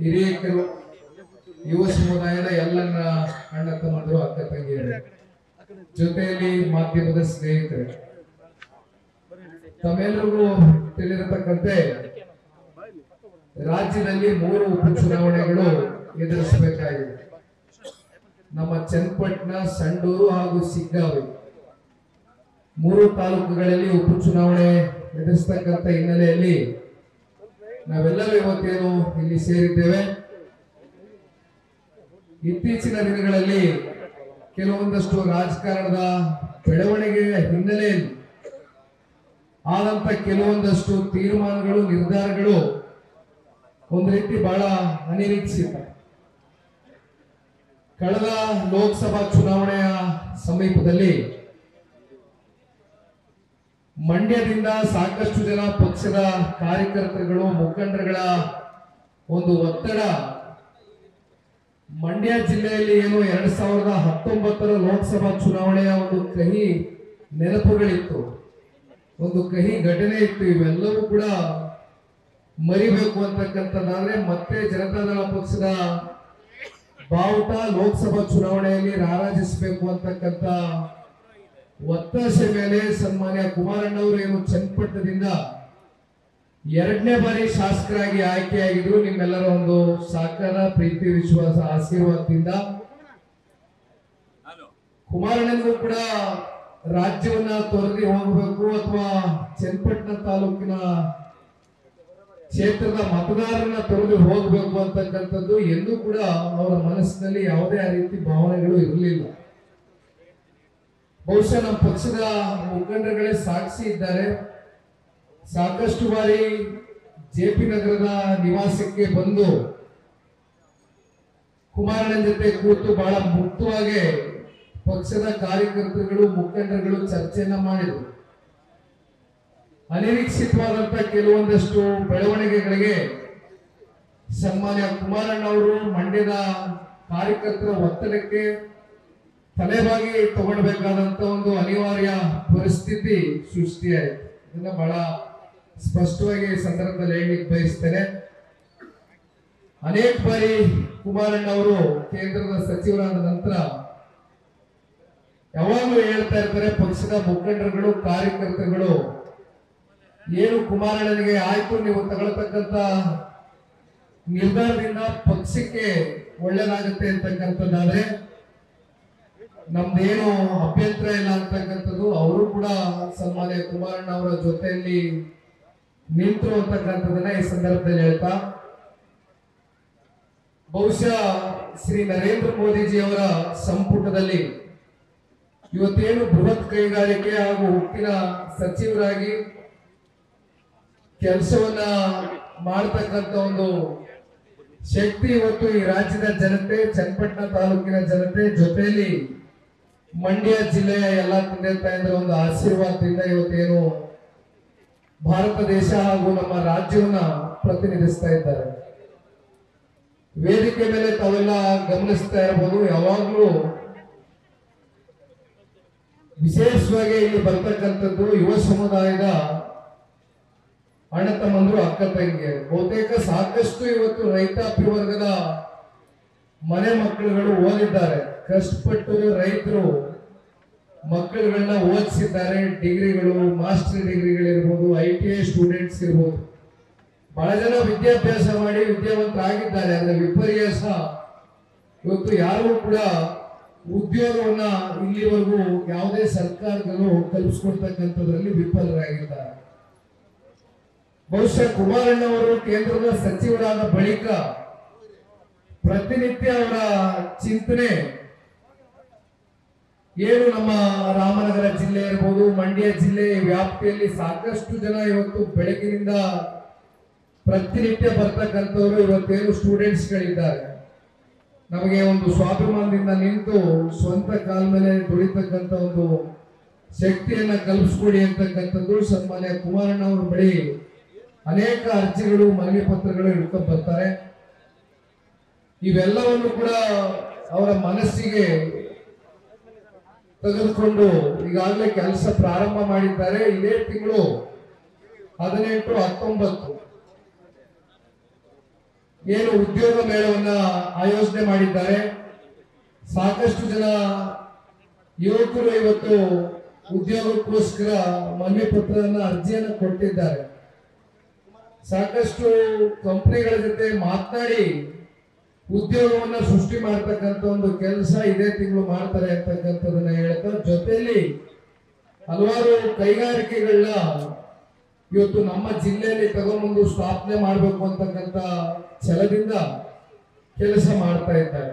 ಹಿರಿಯರು, ಯುವ ಸಮುದಾಯದ ಎಲ್ಲ ಅಣ್ಣ ತಮ್ಮಂದರು, ಅಕ್ಕ ತಂಗಿಯರು, ಜೊತೆಯಲ್ಲಿ ಮಾಧ್ಯಮದ ಸ್ನೇಹಿತರು, ತಮ್ಮೆಲ್ಲರಿಗೂ ತಿಳಿದಿರತಕ್ಕಂತೆ ರಾಜ್ಯದಲ್ಲಿ 3 ಉಪಚುನಾವಣೆಗಳು ಎದುರಿಸಬೇಕಾಗಿದೆ. ನಮ್ಮ ಚನ್ನಪಟ್ಟಣ, ಸಂಡೂರು ಹಾಗೂ ಸಿಗ್ಗಾವಿ 3 ತಾಲೂಕುಗಳಲ್ಲಿ ಉಪಚುನಾವಣೆ ಎದುರಿಸತಕ್ಕಂತ ಹಿನ್ನೆಲೆಯಲ್ಲಿ ನಾವೆಲ್ಲರೂ ಇವತ್ತೇನು ಇಲ್ಲಿ ಸೇರಿದ್ದೇವೆ. ಇತ್ತೀಚಿನ ದಿನಗಳಲ್ಲಿ ಕೆಲವೊಂದಷ್ಟು ರಾಜಕಾರಣದ ಬೆಳವಣಿಗೆಯ ಹಿನ್ನೆಲೆಯಲ್ಲಿ ಆದಂತ ಕೆಲವೊಂದಷ್ಟು ತೀರ್ಮಾನಗಳು, ನಿರ್ಧಾರಗಳು ಒಂದು ರೀತಿ ಬಹಳ ಅನಿರೀಕ್ಷಿತ. ಕಳೆದ ಲೋಕಸಭಾ ಚುನಾವಣೆಯ ಸಮೀಪದಲ್ಲಿ ಮಂಡ್ಯದಿಂದ ಸಾಕಷ್ಟು ಜನ ಪಕ್ಷದ ಕಾರ್ಯಕರ್ತರುಗಳು, ಮುಖಂಡರುಗಳ ಒಂದು ಒತ್ತಡ ಮಂಡ್ಯ ಜಿಲ್ಲೆಯಲ್ಲಿ ಏನು 2019 ಲೋಕಸಭಾ ಚುನಾವಣೆಯ ಒಂದು ಕಹಿ ನೆನಪುಗಳಿತ್ತು, ಒಂದು ಕಹಿ ಘಟನೆ ಇತ್ತು. ಇವೆಲ್ಲವೂ ಕೂಡ ಮರಿಬೇಕು ಅಂತಕ್ಕಂಥದ್ದಾದ್ರೆ ಮತ್ತೆ ಜನತಾದಳ ಪಕ್ಷದ ಬಾವುಟ ಲೋಕಸಭಾ ಚುನಾವಣೆಯಲ್ಲಿ ರಾರಾಜಿಸಬೇಕು ಅಂತಕ್ಕಂಥ ಒತ್ತಾಸೆ ಮೇಲೆ ಸನ್ಮಾನ್ಯ ಕುಮಾರಣ್ಣವರು ಏನು ಚನ್ನಪಟ್ಟಣದಿಂದ 2ನೇ ಬಾರಿ ಶಾಸಕರಾಗಿ ಆಯ್ಕೆಯಾಗಿದ್ರು. ನಿಮ್ಮೆಲ್ಲರ ಒಂದು ಸಹಕಾರ, ಪ್ರೀತಿ, ವಿಶ್ವಾಸ, ಆಶೀರ್ವಾದದಿಂದ ಕುಮಾರಣ್ಣನಿಗೂ ಕೂಡ ರಾಜ್ಯವನ್ನ ತೊರೆದು ಹೋಗಬೇಕು ಅಥವಾ ಚನ್ನಪಟ್ಟಣ ತಾಲೂಕಿನ ಕ್ಷೇತ್ರದ ಮತದಾರರನ್ನ ತೊರೆದು ಹೋಗಬೇಕು ಅಂತಕ್ಕಂಥದ್ದು ಎಂದೂ ಕೂಡ ಅವರ ಮನಸ್ಸಿನಲ್ಲಿ ಯಾವುದೇ ರೀತಿ ಭಾವನೆಗಳು ಇರಲಿಲ್ಲ. ಬಹುಶಃ ನಮ್ಮ ಪಕ್ಷದ ಮುಖಂಡರುಗಳೇ ಸಾಕ್ಷಿ ಇದ್ದಾರೆ. ಸಾಕಷ್ಟು ಬಾರಿ ಜೆಪಿ ನಗರದ ನಿವಾಸಕ್ಕೆ ಬಂದು ಕುಮಾರಣ್ಣನ ಜೊತೆ ಕೂತು ಬಹಳ ಮುಕ್ತವಾಗಿ ಪಕ್ಷದ ಕಾರ್ಯಕರ್ತರುಗಳು, ಮುಖಂಡರುಗಳು ಚರ್ಚೆಯನ್ನ ಮಾಡಿದರು. ಅನಿರೀಕ್ಷಿತವಾದಂತ ಕೆಲವೊಂದಷ್ಟು ಬೆಳವಣಿಗೆಗಳಿಗೆ ಸನ್ಮಾನ್ಯ ಕುಮಾರಣ್ಣ ಅವರು ಮಂಡ್ಯದ ಕಾರ್ಯಕರ್ತರ ಒತ್ತಡಕ್ಕೆ ತಲೆಬಾಗಿ ತಗೊಳ್ಬೇಕಾದಂತ ಒಂದು ಅನಿವಾರ್ಯ ಪರಿಸ್ಥಿತಿ ಸೃಷ್ಟಿಯಾಯಿತು. ಇದನ್ನ ಬಹಳ ಸ್ಪಷ್ಟವಾಗಿ ಸಂದರ್ಭದಲ್ಲಿ ಹೇಳಲಿಕ್ಕೆ ಬಯಸ್ತೇನೆ. ಅನೇಕ ಬಾರಿ ಕುಮಾರಣ್ಣ ಅವರು ಕೇಂದ್ರದ ಸಚಿವರಾದ ನಂತರ ಯಾವಾಗಲೂ ಹೇಳ್ತಾ ಇರ್ತಾರೆ, ಪಕ್ಷದ ಮುಖಂಡರುಗಳು, ಕಾರ್ಯಕರ್ತರುಗಳು ಏನು ಕುಮಾರಣ್ಣನಿಗೆ ಆಯ್ತು, ನೀವು ತಗೊಳ್ತಕ್ಕಂತ ನಿರ್ಧಾರದಿಂದ ಪಕ್ಷಕ್ಕೆ ಒಳ್ಳೇದಾಗುತ್ತೆ ಅಂತಕ್ಕಂಥದ್ದಾದ್ರೆ ನಮ್ದೇನು ಅಭ್ಯಂತರ ಇಲ್ಲ ಅಂತಕ್ಕಂಥದ್ದು. ಅವರು ಕೂಡ ಸನ್ಮಾನ್ಯ ಕುಮಾರಣ್ಣ ಅವರ ಜೊತೆಯಲ್ಲಿ ನಿಂತರು ಅಂತಕ್ಕಂಥದನ್ನ ಈ ಸಂದರ್ಭದಲ್ಲಿ ಹೇಳ್ತಾ, ಬಹುಶಃ ಶ್ರೀ ನರೇಂದ್ರ ಮೋದಿಜಿ ಅವರ ಸಂಪುಟದಲ್ಲಿ ಇವತ್ತೇನು ಬೃಹತ್ ಕೈಗಾರಿಕೆ ಹಾಗೂ ಉಕ್ಕಿನ ಸಚಿವರಾಗಿ ಕೆಲಸವನ್ನ ಮಾಡತಕ್ಕಂತ ಒಂದು ಶಕ್ತಿ ಇವತ್ತು ಈ ರಾಜ್ಯದ ಜನತೆ, ಚನ್ನಪಟ್ಟಣ ತಾಲೂಕಿನ ಜನತೆ, ಜೊತೆಯಲ್ಲಿ ಮಂಡ್ಯ ಜಿಲ್ಲೆಯ ಎಲ್ಲ ತಂದೆ ತಾಯಂದ್ರ ಒಂದು ಆಶೀರ್ವಾದದಿಂದ ಇವತ್ತೇನು ಭಾರತ ದೇಶ ಹಾಗೂ ನಮ್ಮ ರಾಜ್ಯವನ್ನ ಪ್ರತಿನಿಧಿಸ್ತಾ ಇದ್ದಾರೆ. ವೇದಿಕೆ ಮೇಲೆ ತಾವೆಲ್ಲ ಗಮನಿಸ್ತಾ ಇರಬಹುದು, ಯಾವಾಗ್ಲೂ ವಿಶೇಷವಾಗಿ ಇಲ್ಲಿ ಬರ್ತಕ್ಕಂಥದ್ದು ಯುವ ಸಮುದಾಯದ ಅಣ್ಣ ತಮ್ಮಂದ್ರು, ಅಕ್ಕ ತಂಗಿಯರು. ಬಹುತೇಕ ಸಾಕಷ್ಟು ಇವತ್ತು ರೈತಾಪಿ ವರ್ಗದ ಮನೆ ಮಕ್ಕಳುಗಳು ಓದಿದ್ದಾರೆ. ಕಷ್ಟಪಟ್ಟು ರೈತರು ಮಕ್ಕಳುಗಳನ್ನ ಓದಿಸಿದ್ದಾರೆ. ಡಿಗ್ರಿಗಳು, ಮಾಸ್ಟರ್ ಡಿಗ್ರಿಗಳಿರ್ಬೋದು, ITI ಸ್ಟೂಡೆಂಟ್ಸ್ ಇರ್ಬೋದು, ಬಹಳ ಜನ ವಿದ್ಯಾಭ್ಯಾಸ ಮಾಡಿ ವಿದ್ಯಾವಂತರಾಗಿದ್ದಾರೆ. ಅದರ ವಿಪರ್ಯಾಸ ಇವತ್ತು ಯಾರು ಕೂಡ ಉದ್ಯೋಗವನ್ನ ಇಲ್ಲಿವರೆಗೂ ಯಾವುದೇ ಸರ್ಕಾರಗಳು ಕಲ್ಪಿಸ್ಕೊಡ್ತಕ್ಕಂಥದ್ರಲ್ಲಿ ವಿಫಲರಾಗಿದ್ದಾರೆ. ಬಹುಶಃ ಕುಮಾರಣ್ಣ ಅವರು ಕೇಂದ್ರದ ಸಚಿವರಾದ ಬಳಿಕ ಪ್ರತಿನಿತ್ಯ ಅವರ ಚಿಂತನೆ ಏನು, ನಮ್ಮ ರಾಮನಗರ ಜಿಲ್ಲೆ ಇರ್ಬೋದು, ಮಂಡ್ಯ ಜಿಲ್ಲೆ ವ್ಯಾಪ್ತಿಯಲ್ಲಿ ಸಾಕಷ್ಟು ಜನ ಇವತ್ತು ಬೆಳಗಿನಿಂದ ಪ್ರತಿನಿತ್ಯ ಬರ್ತಕ್ಕಂಥವ್ರು ಇವತ್ತೇನು ಸ್ಟೂಡೆಂಟ್ಸ್ ಗಳಿದ್ದಾರೆ. ನಮಗೆ ಒಂದು ಸ್ವಾಭಿಮಾನದಿಂದ ನಿಂತು ಸ್ವಂತ ಕಾಲ ಮೇಲೆ ದುಡಿತಕ್ಕಂಥ ಒಂದು ಶಕ್ತಿಯನ್ನ ಕಲ್ಪಿಸ್ಕೊಡಿ ಅಂತಕ್ಕಂಥದ್ದು ಸನ್ಮಾನ್ಯ ಕುಮಾರಣ್ಣ ಅವರ ಬಳಿ ಅನೇಕ ಅರ್ಜಿಗಳು, ಮನವಿ ಪತ್ರಗಳು ಇಟ್ಕೊಂಡು ಬರ್ತಾರೆ. ಇವೆಲ್ಲವನ್ನು ಕೂಡ ಅವರ ಮನಸ್ಸಿಗೆ ತೆಗೆದುಕೊಂಡು ಈಗಾಗಲೇ ಕೆಲಸ ಪ್ರಾರಂಭ ಮಾಡಿದ್ದಾರೆ. ಇದೇ ತಿಂಗಳು 18, 19 ಏನು ಉದ್ಯೋಗ ಮೇಳವನ್ನ ಆಯೋಜನೆ ಮಾಡಿದ್ದಾರೆ. ಸಾಕಷ್ಟು ಜನ ಯುವಕರು ಇವತ್ತು ಉದ್ಯೋಗಕ್ಕೋಸ್ಕರ ಮನವಿ ಪತ್ರವನ್ನ ಅರ್ಜಿಯನ್ನು ಕೊಟ್ಟಿದ್ದಾರೆ. ಸಾಕಷ್ಟು ಕಂಪನಿಗಳ ಜೊತೆ ಮಾತನಾಡಿ ಉದ್ಯೋಗವನ್ನ ಸೃಷ್ಟಿ ಮಾಡತಕ್ಕಂತ ಒಂದು ಕೆಲಸ ಇದೇ ತಿಂಗಳು ಮಾಡ್ತಾರೆ ಅಂತಕ್ಕಂಥದನ್ನ ಹೇಳ್ತಾ, ಜೊತೆಯಲ್ಲಿ ಹಲವಾರು ಕೈಗಾರಿಕೆಗಳನ್ನ ಇವತ್ತು ನಮ್ಮ ಜಿಲ್ಲೆಯಲ್ಲಿ ತಗೊಂಡ್ಬಂದು ಸ್ಥಾಪನೆ ಮಾಡಬೇಕು ಅಂತಕ್ಕಂಥ ಛಲದಿಂದ ಕೆಲಸ ಮಾಡ್ತಾ ಇದ್ದಾರೆ.